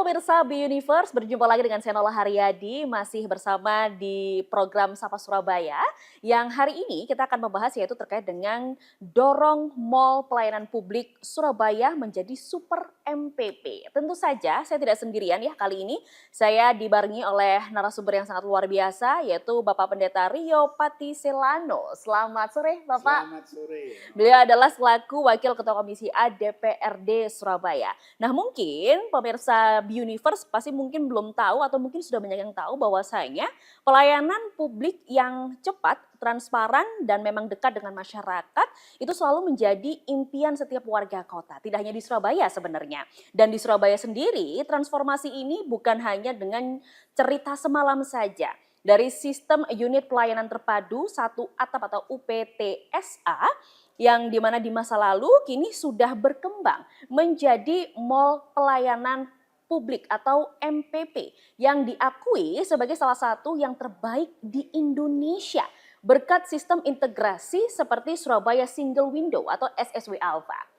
pemirsa B-Universe, berjumpa lagi dengan saya Nola Haryadi, masih bersama di program Sapa Surabaya, yang hari ini kita akan membahas yaitu terkait dengan dorong Mall Pelayanan Publik Surabaya menjadi Super MPP. Tentu saja saya tidak sendirian ya kali ini, saya dibarengi oleh narasumber yang sangat luar biasa, yaitu Bapak Pendeta Rio Patiselano. Selamat sore Bapak. Selamat sore. Beliau adalah selaku Wakil Ketua Komisi A DPRD Surabaya. Nah mungkin pemirsa B-Universe pasti mungkin belum tahu atau mungkin sudah banyak yang tahu bahwasanya pelayanan publik yang cepat, transparan dan memang dekat dengan masyarakat itu selalu menjadi impian setiap warga kota. Tidak hanya di Surabaya sebenarnya. Dan di Surabaya sendiri transformasi ini bukan hanya dengan cerita semalam saja. Dari sistem unit pelayanan terpadu satu atap atau UPTSA yang dimana di masa lalu kini sudah berkembang menjadi Mall Pelayanan Publik atau MPP yang diakui sebagai salah satu yang terbaik di Indonesia berkat sistem integrasi seperti Surabaya Single Window atau SSW Alpha.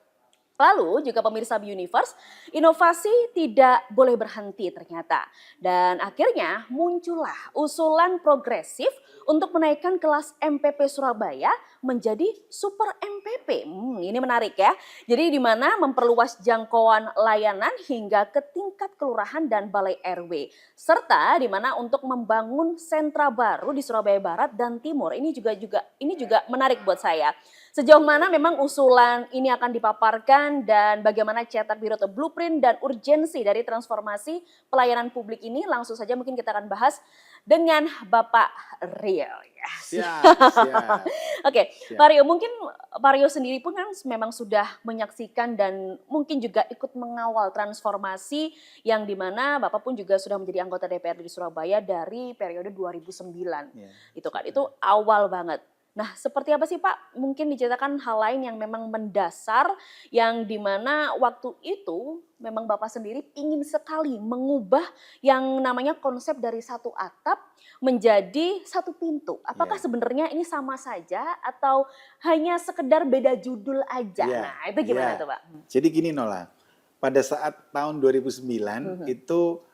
Lalu juga pemirsa B-Universe, inovasi tidak boleh berhenti ternyata. Dan akhirnya muncullah usulan progresif untuk menaikkan kelas MPP Surabaya menjadi Super MPP. Ini menarik ya. Jadi di mana memperluas jangkauan layanan hingga ke tingkat kelurahan dan balai RW. Serta di mana untuk membangun sentra baru di Surabaya Barat dan Timur. Ini juga menarik buat saya. Sejauh mana memang usulan ini akan dipaparkan dan bagaimana cetak biru atau blueprint dan urgensi dari transformasi pelayanan publik ini langsung saja mungkin kita akan bahas dengan Bapak Rio. Siap. Oke, Pak Rio, mungkin Pak Rio sendiri pun kan memang sudah menyaksikan dan mungkin juga ikut mengawal transformasi yang dimana Bapak pun juga sudah menjadi anggota DPRD di Surabaya dari periode 2009. Itu kan, itu awal banget. Nah, seperti apa sih Pak? Mungkin diceritakan hal lain yang memang mendasar yang dimana waktu itu memang Bapak sendiri ingin sekali mengubah yang namanya konsep dari satu atap menjadi satu pintu. Apakah sebenarnya ini sama saja atau hanya sekedar beda judul aja? Nah, itu gimana tuh Pak? Jadi gini Nola, pada saat tahun 2009 itu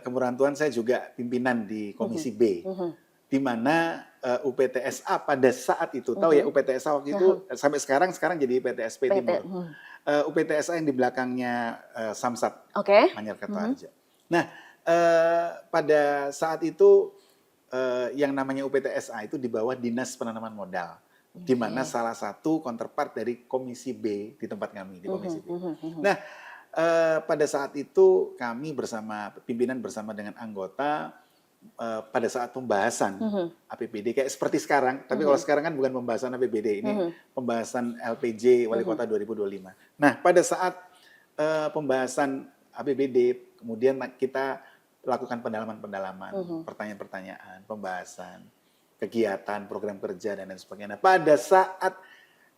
Kemurahan Tuhan saya juga pimpinan di Komisi B. Di mana UPTSA pada saat itu, tahu ya UPTSA waktu itu sampai sekarang jadi UPTSP Timur. UPTSA yang di belakangnya Samsat, Manyar Kertoharjo. Nah, pada saat itu yang namanya UPTSA itu di bawah Dinas Penanaman Modal. Di mana salah satu counterpart dari Komisi B di tempat kami, di Komisi B. Nah, pada saat itu kami pimpinan bersama dengan anggota pada saat pembahasan APBD kayak seperti sekarang, tapi kalau sekarang kan bukan pembahasan APBD, ini pembahasan LPJ Wali Kota 2025. Nah, pada saat pembahasan APBD, kemudian kita lakukan pendalaman-pendalaman, pertanyaan-pertanyaan, pembahasan, kegiatan, program kerja, dan lain sebagainya. Pada saat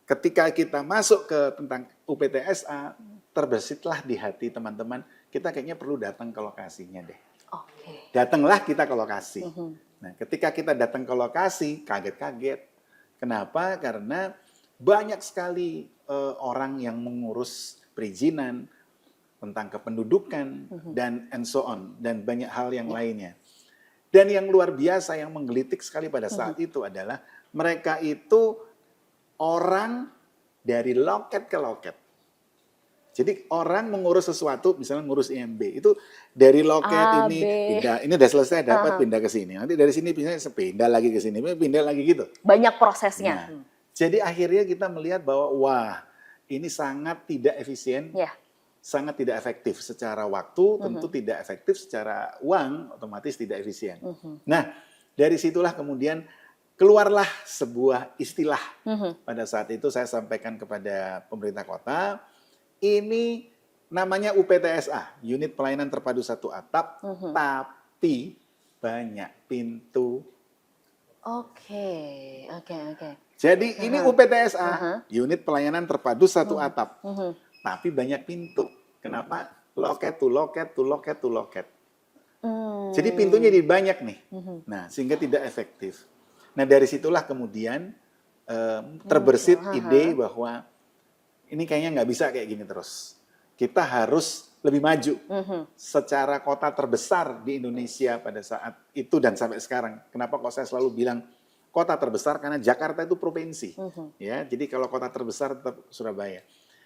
ketika kita masuk ke tentang UPTSA, terbesitlah di hati teman-teman, kita kayaknya perlu datang ke lokasinya deh. Datanglah kita ke lokasi. Nah, ketika kita datang ke lokasi, kaget-kaget. Kenapa? Karena banyak sekali orang yang mengurus perizinan, tentang kependudukan, dan and so on. Dan banyak hal yang lainnya. Dan yang luar biasa, yang menggelitik sekali pada saat itu adalah mereka itu orang dari loket ke loket. Jadi orang mengurus sesuatu, misalnya ngurus IMB, itu dari loket ini pindah, ini udah selesai dapat pindah ke sini. Nanti dari sini pindah lagi ke sini, pindah lagi gitu. Banyak prosesnya. Nah, jadi akhirnya kita melihat bahwa wah, ini sangat tidak efisien, sangat tidak efektif secara waktu, tentu tidak efektif secara uang, otomatis tidak efisien. Nah, dari situlah kemudian keluarlah sebuah istilah. Pada saat itu saya sampaikan kepada pemerintah kota, ini namanya UPTSA, Unit Pelayanan Terpadu Satu Atap, tapi banyak pintu. Jadi ini UPTSA, Unit Pelayanan Terpadu Satu Atap, tapi banyak pintu. Kenapa? Loket to loket to loket to loket. Jadi pintunya jadi banyak nih. Nah, sehingga tidak efektif. Nah, dari situlah kemudian terbersit ide bahwa ini kayaknya nggak bisa kayak gini terus. Kita harus lebih maju secara kota terbesar di Indonesia pada saat itu dan sampai sekarang. Kenapa kok saya selalu bilang kota terbesar? Karena Jakarta itu provinsi, ya. Jadi kalau kota terbesar tetap Surabaya.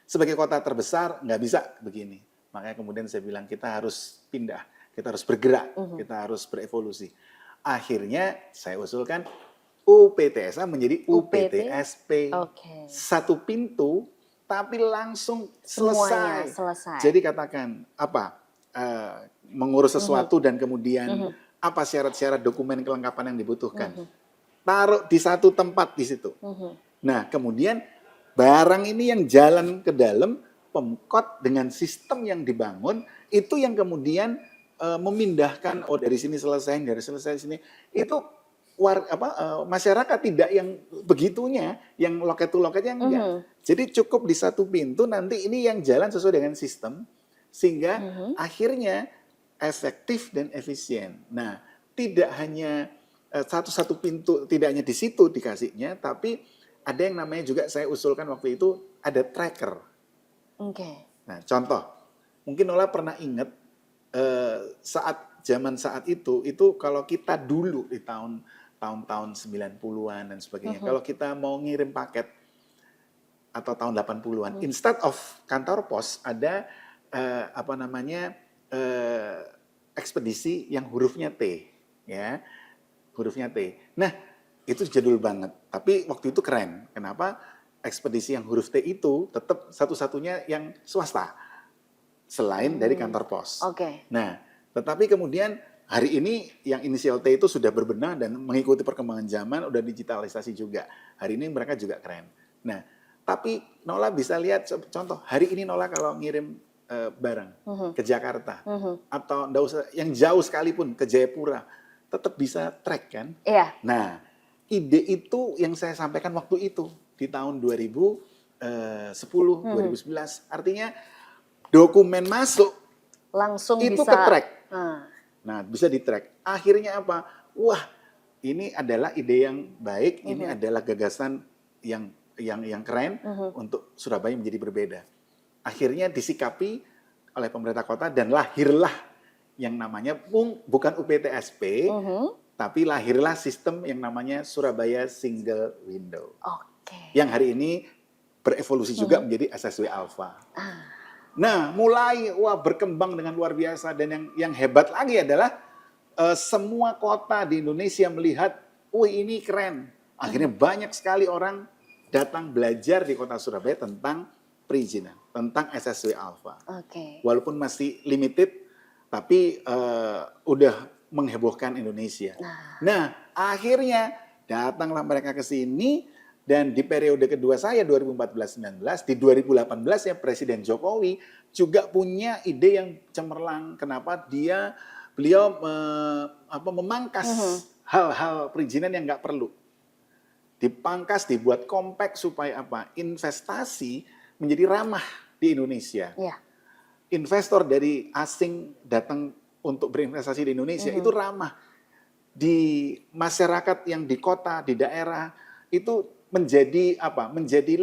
Sebagai kota terbesar nggak bisa begini. Makanya kemudian saya bilang kita harus pindah, kita harus bergerak, kita harus berevolusi. Akhirnya saya usulkan UPTSA menjadi UPTSP. Satu pintu tapi langsung Semuanya selesai. selesai. Jadi katakan apa mengurus sesuatu dan kemudian apa syarat-syarat dokumen kelengkapan yang dibutuhkan. Taruh di satu tempat di situ. Nah, kemudian barang ini yang jalan ke dalam, Pemkot dengan sistem yang dibangun itu yang kemudian memindahkan dari sini selesai, dari selesai sini. Itu masyarakat tidak yang begitunya, yang loket to loketnya enggak. Jadi cukup di satu pintu, nanti ini yang jalan sesuai dengan sistem, sehingga akhirnya efektif dan efisien. Nah, tidak hanya satu pintu, tidak hanya di situ dikasihnya, tapi ada yang namanya juga saya usulkan waktu itu, ada tracker. Nah, contoh, mungkin Nola pernah ingat saat itu kalau kita dulu di tahun-tahun 90-an dan sebagainya. Kalau kita mau ngirim paket atau tahun 80-an, instead of kantor pos ada ekspedisi yang hurufnya T, ya. Hurufnya T. Nah, itu jadul banget, tapi waktu itu keren. Kenapa? Ekspedisi yang huruf T itu tetap satu-satunya yang swasta selain dari kantor pos. Nah, tetapi kemudian hari ini yang inisial T itu sudah berbenah dan mengikuti perkembangan zaman, udah digitalisasi juga. Hari ini mereka juga keren. Nah, tapi Nola bisa lihat contoh, hari ini Nola kalau ngirim barang ke Jakarta atau enggak usah yang jauh sekalipun ke Jayapura, tetap bisa track kan? Nah, ide itu yang saya sampaikan waktu itu di tahun 2010, 2011. Artinya dokumen masuk langsung itu bisa ke-track. Nah, bisa di-track. Akhirnya apa? Wah, ini adalah ide yang baik, ini adalah gagasan yang keren untuk Surabaya menjadi berbeda. Akhirnya disikapi oleh pemerintah kota dan lahirlah yang namanya bukan UPTSP, tapi lahirlah sistem yang namanya Surabaya Single Window. Yang hari ini berevolusi juga menjadi SSW Alpha. Nah, mulai berkembang dengan luar biasa, dan yang hebat lagi adalah semua kota di Indonesia melihat, ini keren. Akhirnya banyak sekali orang datang belajar di kota Surabaya tentang perizinan, tentang SSW Alpha. Walaupun masih limited, tapi udah menghebohkan Indonesia. Nah, akhirnya datanglah mereka ke sini. Dan di periode kedua saya 2014-19, di 2018 ya Presiden Jokowi juga punya ide yang cemerlang. Kenapa beliau memangkas hal-hal perizinan yang nggak perlu. Dipangkas, dibuat compact supaya apa? Investasi menjadi ramah di Indonesia. Investor dari asing datang untuk berinvestasi di Indonesia itu ramah. Di masyarakat yang di kota, di daerah itu menjadi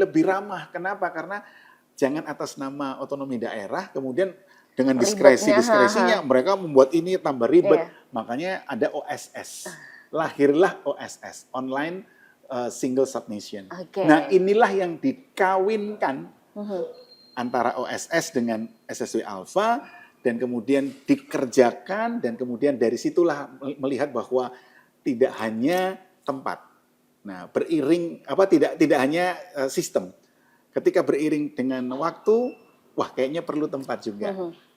lebih ramah. Kenapa? Karena jangan atas nama otonomi daerah kemudian dengan diskresinya mereka membuat ini tambah ribet. Makanya ada OSS. Lahirlah OSS, Online Single Submission. Nah, inilah yang dikawinkan antara OSS dengan SSW Alpha, dan kemudian dikerjakan, dan kemudian dari situlah melihat bahwa tidak hanya tempat. Nah, beriring tidak hanya sistem. Ketika beriring dengan waktu, kayaknya perlu tempat juga.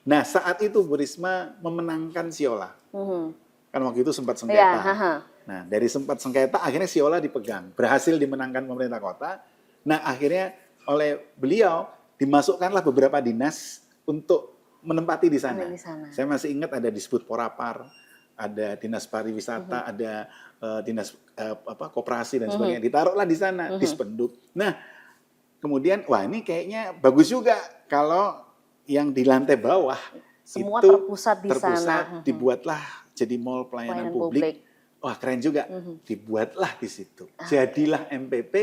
Nah, saat itu Bu Risma memenangkan Siola. Kan waktu itu sempat sengketa. Nah, dari sempat sengketa akhirnya Siola dipegang, berhasil dimenangkan pemerintah kota. Nah, akhirnya oleh beliau dimasukkanlah beberapa dinas untuk menempati di sana. Saya masih ingat ada Disbud Porapar, ada dinas pariwisata, ada dinas koperasi dan sebagainya. Ditaruhlah di sana, Dispenduk. Nah, kemudian ini kayaknya bagus juga kalau yang di lantai bawah semua itu terpusat di sana. Dibuatlah jadi mall pelayanan publik. Keren juga. Dibuatlah di situ. Jadilah MPP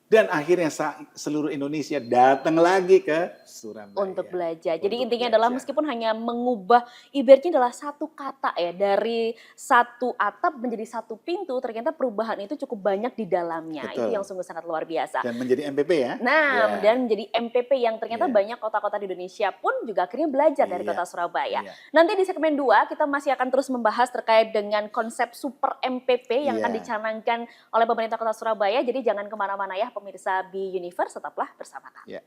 Dan akhirnya seluruh Indonesia datang lagi ke Surabaya. Untuk belajar. Jadi Untuk intinya adalah belajar. meskipun hanya mengubah, ibaratnya adalah satu kata ya, dari satu atap menjadi satu pintu, ternyata perubahan itu cukup banyak di dalamnya. Itu Betul. yang sungguh sangat luar biasa. Dan menjadi MPP ya. Nah, Ya. dan menjadi MPP yang ternyata Ya. banyak kota-kota di Indonesia pun juga akhirnya belajar dari Iya. kota Surabaya. Iya. Nanti di segmen 2 kita masih akan terus membahas terkait dengan konsep super MPP yang akan Iya. dicanangkan oleh pemerintah kota Surabaya. Jadi jangan kemana-mana ya pemirsa B Universe, tetaplah bersama kami. Ya.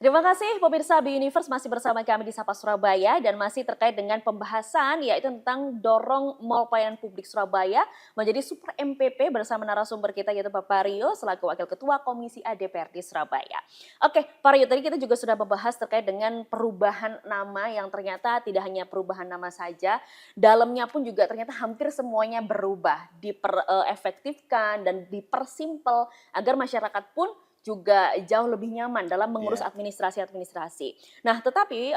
Terima kasih pemirsa B Universe masih bersama kami di Sapa Surabaya dan masih terkait dengan pembahasan yaitu tentang dorong Mall Pelayanan Publik Surabaya menjadi super MPP bersama narasumber kita yaitu Bapak Rio selaku Wakil Ketua Komisi A DPRD Surabaya. Oke Pak Rio, tadi kita juga sudah membahas terkait dengan perubahan nama yang ternyata tidak hanya perubahan nama saja, dalamnya pun juga ternyata hampir semuanya berubah, diperefektifkan dan dipersimpel agar masyarakat pun juga jauh lebih nyaman dalam mengurus Iya. administrasi. Nah, tetapi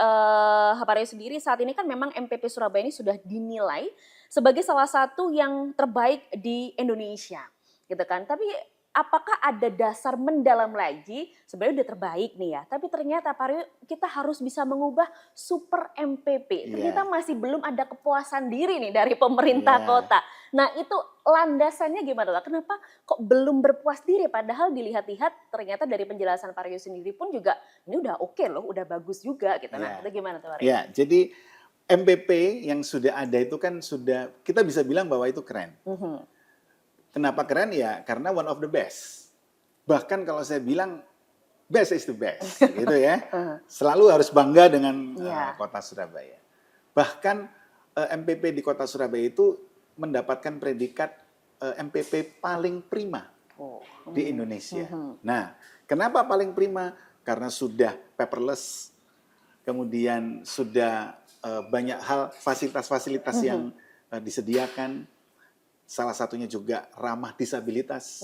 Pak Rio sendiri saat ini kan memang MPP Surabaya ini sudah dinilai sebagai salah satu yang terbaik di Indonesia, gitu kan. Tapi apakah ada dasar mendalam lagi, sebenarnya udah terbaik nih ya, tapi ternyata Pak Rio kita harus bisa mengubah super MPP. Ternyata Iya. masih belum ada kepuasan diri nih dari pemerintah Iya. kota. Nah, itu landasannya gimana Pak? Kenapa kok belum berpuas diri? Padahal dilihat-lihat ternyata dari penjelasan Pak Rio sendiri pun juga ini udah oke loh, udah bagus juga gitu. Nah, Iya. itu gimana tuh Pak Rio? Ya, jadi MPP yang sudah ada itu kan sudah kita bisa bilang bahwa itu keren. Mhm. Kenapa keren ya? Karena one of the best. Bahkan kalau saya bilang best is the best, gitu ya. Selalu harus bangga dengan Iya. kota Surabaya. Bahkan MPP di kota Surabaya itu mendapatkan predikat MPP paling prima Oh. di Indonesia. Nah, kenapa paling prima? Karena sudah paperless, kemudian sudah banyak hal fasilitas-fasilitas yang disediakan. Salah satunya juga ramah disabilitas,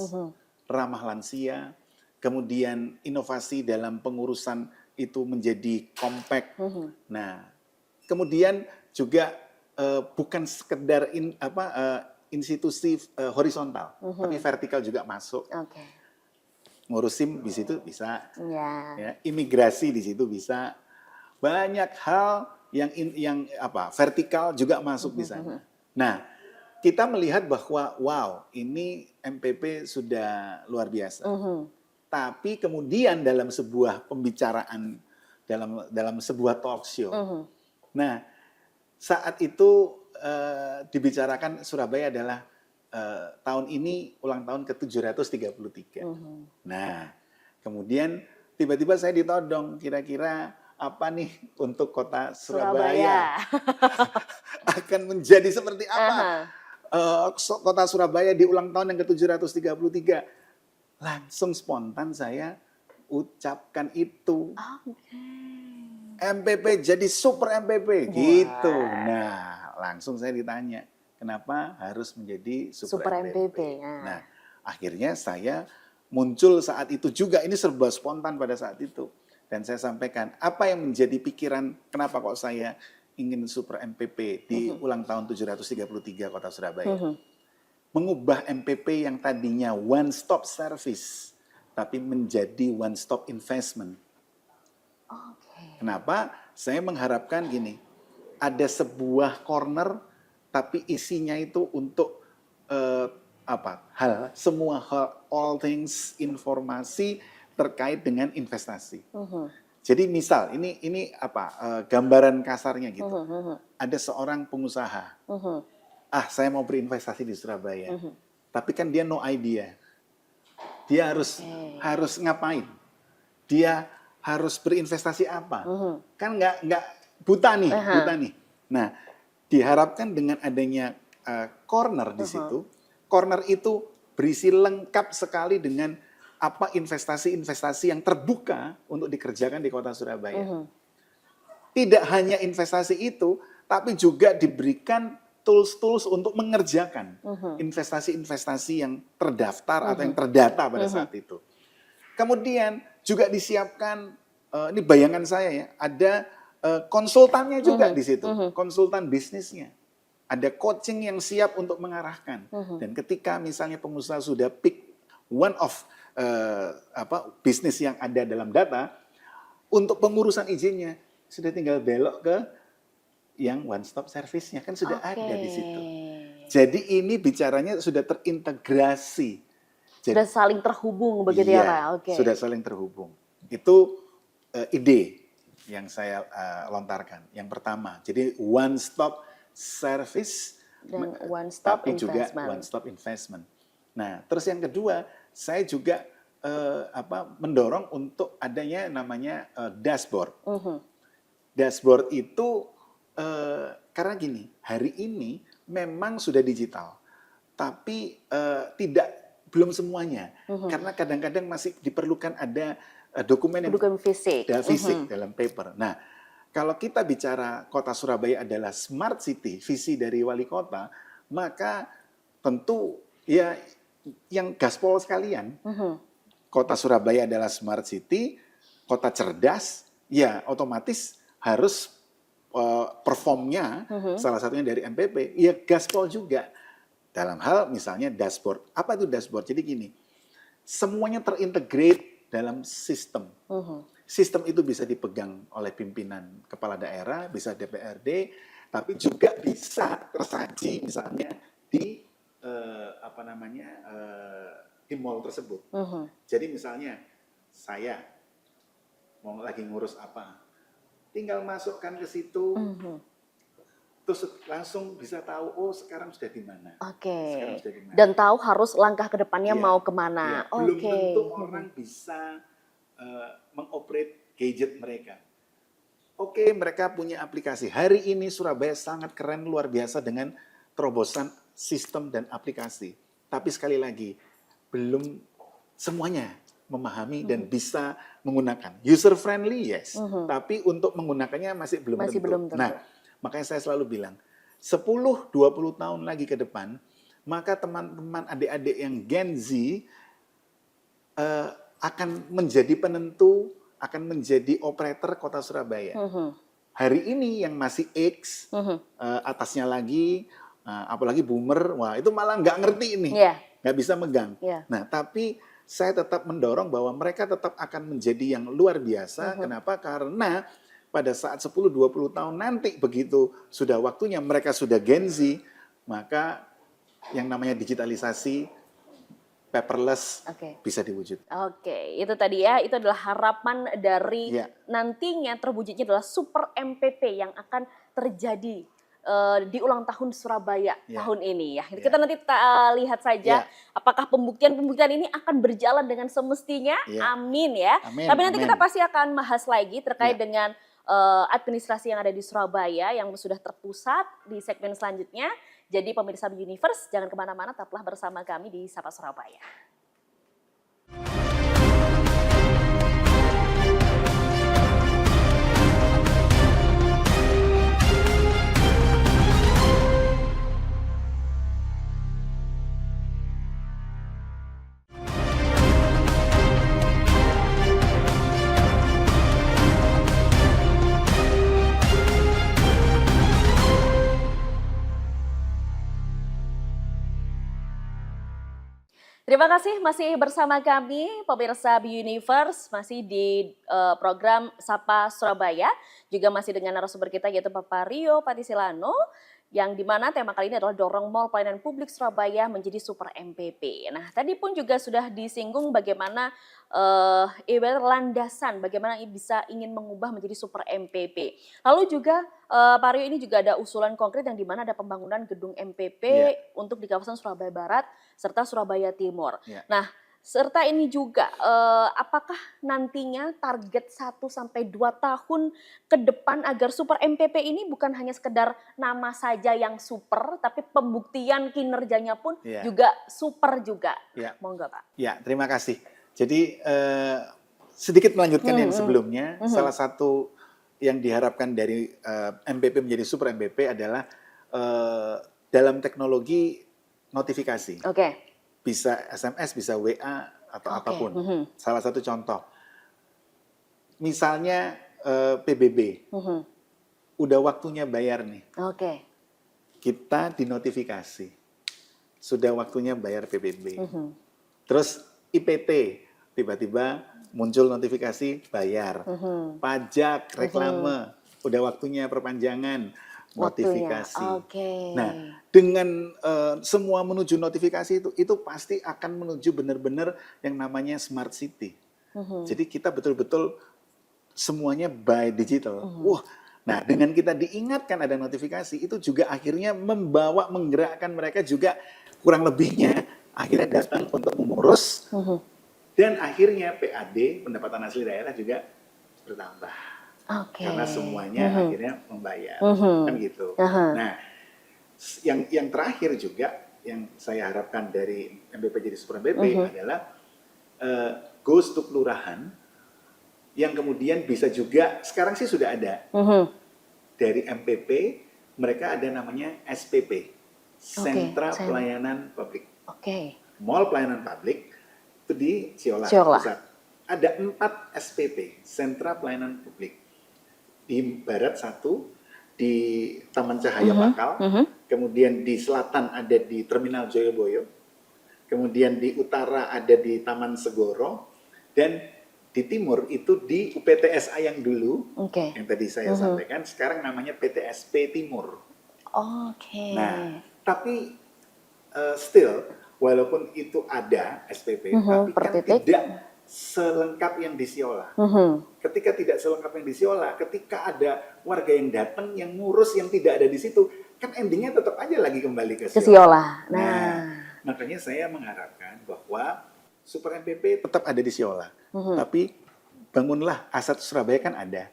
ramah lansia, kemudian inovasi dalam pengurusan itu menjadi compact. Nah, kemudian juga bukan sekedar institusi horizontal, tapi vertikal juga masuk. Oke. Ngurusin di situ bisa, Ya. ya, imigrasi di situ bisa, banyak hal yang vertikal juga masuk di sana. Nah, kita melihat bahwa wow, ini MPP sudah luar biasa. Tapi kemudian dalam sebuah pembicaraan, dalam sebuah talk show, nah saat itu dibicarakan Surabaya adalah tahun ini ulang tahun ke-733. Nah, kemudian tiba-tiba saya ditodong, kira-kira apa nih untuk kota Surabaya? Akan menjadi seperti apa? Kota Surabaya di ulang tahun yang ke-733. Langsung spontan saya ucapkan itu. MPP jadi super MPP gitu. Nah, langsung saya ditanya, kenapa harus menjadi super MPP? Nah, akhirnya saya muncul saat itu juga, ini serba spontan pada saat itu. Dan saya sampaikan, apa yang menjadi pikiran, kenapa kok saya ingin super MPP di ulang tahun 733 Kota Surabaya. Mengubah MPP yang tadinya one stop service, tapi menjadi one stop investment. Kenapa? Saya mengharapkan gini, ada sebuah corner, tapi isinya itu untuk semua hal, all things, informasi terkait dengan investasi. Jadi misal ini gambaran kasarnya gitu. Ada seorang pengusaha, saya mau berinvestasi di Surabaya, tapi kan dia no idea. Dia harus ngapain? Dia harus berinvestasi apa? Kan nggak buta nih. Nah, diharapkan dengan adanya corner di situ, corner itu berisi lengkap sekali dengan apa investasi-investasi yang terbuka untuk dikerjakan di Kota Surabaya. Tidak hanya investasi itu, tapi juga diberikan tools-tools untuk mengerjakan investasi-investasi yang terdaftar atau yang terdata pada saat itu. Kemudian juga disiapkan, ini bayangan saya ya, ada konsultannya juga di situ, konsultan bisnisnya. Ada coaching yang siap untuk mengarahkan. Dan ketika misalnya pengusaha sudah pick one of bisnis yang ada dalam data, untuk pengurusan izinnya sudah tinggal belok ke yang one stop service-nya, kan sudah ada di situ. Jadi ini bicaranya sudah terintegrasi. Sudah saling terhubung begitu ya Pak? Oke. Sudah saling terhubung. Itu ide yang saya lontarkan. Yang pertama, jadi one stop service dan one stop tapi juga investment. one stop investment. Nah, terus yang kedua, saya juga mendorong untuk adanya namanya dashboard. Dashboard itu karena gini, hari ini memang sudah digital, tapi belum semuanya, karena kadang-kadang masih diperlukan ada dokumen fisik, dalam paper. Nah, kalau kita bicara Kota Surabaya adalah smart city, visi dari wali kota, maka tentu ya yang gaspol sekalian, Kota Surabaya adalah smart city, kota cerdas, ya otomatis harus performnya salah satunya dari MPP, ya gaspol juga. Dalam hal misalnya dashboard. Apa itu dashboard? Jadi gini, semuanya terintegrate dalam sistem. Sistem itu bisa dipegang oleh pimpinan kepala daerah, bisa DPRD, tapi juga bisa tersaji misalnya di di mall tersebut. Jadi misalnya saya mau lagi ngurus apa, tinggal masukkan ke situ, terus langsung bisa tahu, oh sekarang sudah di mana. Oke. Dan tahu harus langkah ke depannya mau kemana. Belum tentu orang bisa mengoperate gadget mereka. Oke, mereka punya aplikasi. Hari ini Surabaya sangat keren, luar biasa dengan terobosan sistem dan aplikasi. Tapi sekali lagi, belum semuanya memahami dan bisa menggunakan. User friendly, yes. Tapi untuk menggunakannya masih belum tentu. Nah, makanya saya selalu bilang, 10-20 tahun lagi ke depan, maka teman-teman adik-adik yang Gen Z akan menjadi penentu, akan menjadi operator Kota Surabaya. Hari ini yang masih X, atasnya lagi, apalagi boomer, wah itu malah nggak ngerti ini, nggak bisa megang. Nah, tapi saya tetap mendorong bahwa mereka tetap akan menjadi yang luar biasa. Kenapa? Karena pada saat 10-20 tahun nanti begitu sudah waktunya mereka sudah Gen Z, maka yang namanya digitalisasi paperless bisa diwujud. Oke, itu tadi ya, itu adalah harapan dari nantinya terwujudnya adalah super MPP yang akan terjadi di ulang tahun Surabaya tahun ini ya. Kita nanti lihat saja apakah pembuktian-pembuktian ini akan berjalan dengan semestinya. Amin ya. Amin, tapi nanti kita pasti akan bahas lagi terkait dengan administrasi yang ada di Surabaya yang sudah terpusat di segmen selanjutnya. Jadi pemirsa Universe, jangan kemana-mana, tetaplah bersama kami di Sapa Surabaya. Terima kasih masih bersama kami pemirsa Universe, masih di program Sapa Surabaya, juga masih dengan narasumber kita yaitu Bapak Rio Patisilano, yang dimana tema kali ini adalah dorong Mall Pelayanan Publik Surabaya menjadi super MPP. Nah, tadi pun juga sudah disinggung bagaimana ibarat landasan, bagaimana bisa ingin mengubah menjadi super MPP. Lalu juga Pak Rio ini juga ada usulan konkret yang dimana ada pembangunan gedung MPP untuk di kawasan Surabaya Barat serta Surabaya Timur. Nah, serta ini juga apakah nantinya target 1-2 tahun ke depan agar super MPP ini bukan hanya sekedar nama saja yang super, tapi pembuktian kinerjanya pun juga super juga. Mau nggak Pak? Ya, terima kasih. Jadi sedikit melanjutkan yang sebelumnya, salah satu yang diharapkan dari MPP menjadi super MPP adalah dalam teknologi notifikasi. Oke. Bisa SMS, bisa WA, atau Oke. apapun. Salah satu contoh, misalnya PBB, udah waktunya bayar nih. Oke. Kita dinotifikasi, sudah waktunya bayar PBB. Terus IPT, tiba-tiba muncul notifikasi bayar. Pajak, reklame, udah waktunya perpanjangan, notifikasi. Oke. Nah, dengan semua menuju notifikasi itu pasti akan menuju benar-benar yang namanya smart city. Jadi kita betul-betul semuanya by digital. Wah, nah dengan kita diingatkan ada notifikasi, itu juga akhirnya menggerakkan mereka juga kurang lebihnya akhirnya datang untuk mengurus, dan akhirnya PAD, pendapatan asli daerah, juga bertambah. Oke. Karena semuanya akhirnya membayar, kan gitu. Nah, yang terakhir juga yang saya harapkan dari MPP jadi super MPP adalah goes to kelurahan, yang kemudian bisa juga, sekarang sih sudah ada, dari MPP, mereka ada namanya SPP, Sentra Pelayanan Publik. Mall Pelayanan Publik, itu di Siola, Pusat. Ada 4 SPP, Sentra Pelayanan Publik. Di Barat 1, di Taman Cahaya Bakal, kemudian di Selatan ada di Terminal Joyoboyo, kemudian di Utara ada di Taman Segoro, dan di Timur itu di UPTSA yang dulu, yang tadi saya sampaikan, sekarang namanya PTSP Timur. Nah, tapi still, walaupun itu ada SPP, tapi kan tidak selengkap yang di Siola. Ketika tidak selengkap yang di Siola, ketika ada warga yang datang, yang ngurus, yang tidak ada di situ, kan endingnya tetap aja lagi kembali ke Siola. Nah, makanya saya mengharapkan bahwa Super MPP tetap ada di Siola, tapi bangunlah aset Surabaya kan ada.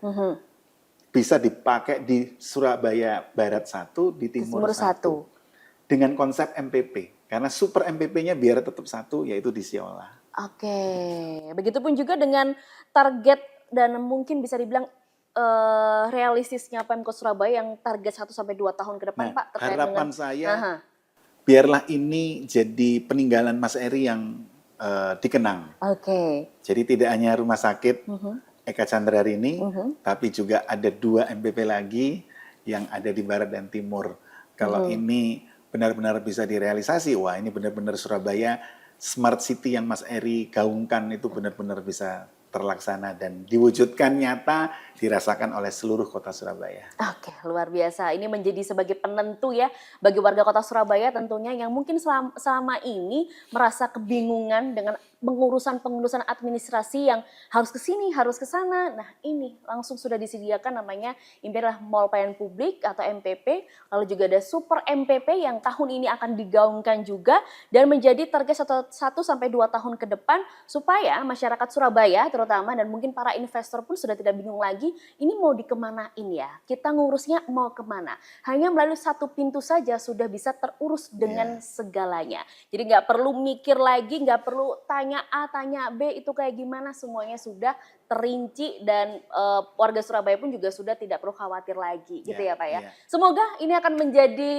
Bisa dipakai di Surabaya Barat 1, di Timur 1. Dengan konsep MPP. Karena Super MPP-nya biar tetap satu, yaitu di Siola. Oke, begitupun juga dengan target dan mungkin bisa dibilang realistisnya Pemkot Surabaya yang target 1-2 tahun ke depan, Pak. Harapan saya, biarlah ini jadi peninggalan Mas Eri yang dikenang. Jadi tidak hanya rumah sakit Eka Chandra Rini, tapi juga ada 2 MPP lagi yang ada di Barat dan Timur. Kalau ini benar-benar bisa direalisasi, wah ini benar-benar Surabaya Smart City yang Mas Eri gaungkan itu benar-benar bisa terlaksana dan diwujudkan nyata, dirasakan oleh seluruh kota Surabaya. Oke, luar biasa. Ini menjadi sebagai penentu ya bagi warga kota Surabaya tentunya yang mungkin selama ini merasa kebingungan dengan pengurusan administrasi yang harus ke sini, harus ke sana. Nah, ini langsung sudah disediakan namanya adalah Mall Pelayanan Publik atau MPP. Lalu juga ada Super MPP yang tahun ini akan digaungkan juga dan menjadi target 1-2 tahun ke depan supaya masyarakat Surabaya terutama dan mungkin para investor pun sudah tidak bingung lagi ini mau dikemanain ya, kita ngurusnya mau kemana. Hanya melalui satu pintu saja sudah bisa terurus dengan segalanya. Jadi nggak perlu mikir lagi, nggak perlu tanya A, tanya B itu kayak gimana, semuanya sudah terinci dan warga Surabaya pun juga sudah tidak perlu khawatir lagi gitu ya Pak ya. Semoga ini akan menjadi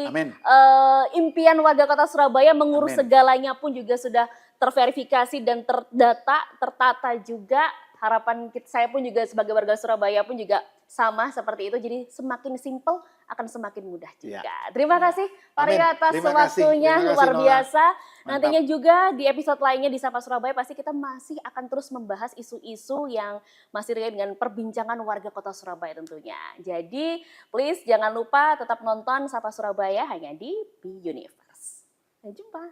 impian warga kota Surabaya mengurus segalanya pun juga sudah terverifikasi dan terdata, tertata juga. Harapan saya pun juga sebagai warga Surabaya pun juga sama seperti itu. Jadi semakin simpel akan semakin mudah juga. Terima kasih Pak Rio atas waktunya luar biasa. Nantinya juga di episode lainnya di Sapa Surabaya pasti kita masih akan terus membahas isu-isu yang masih terkait dengan perbincangan warga kota Surabaya tentunya. Jadi please jangan lupa tetap nonton Sapa Surabaya hanya di B Universe. Sampai jumpa.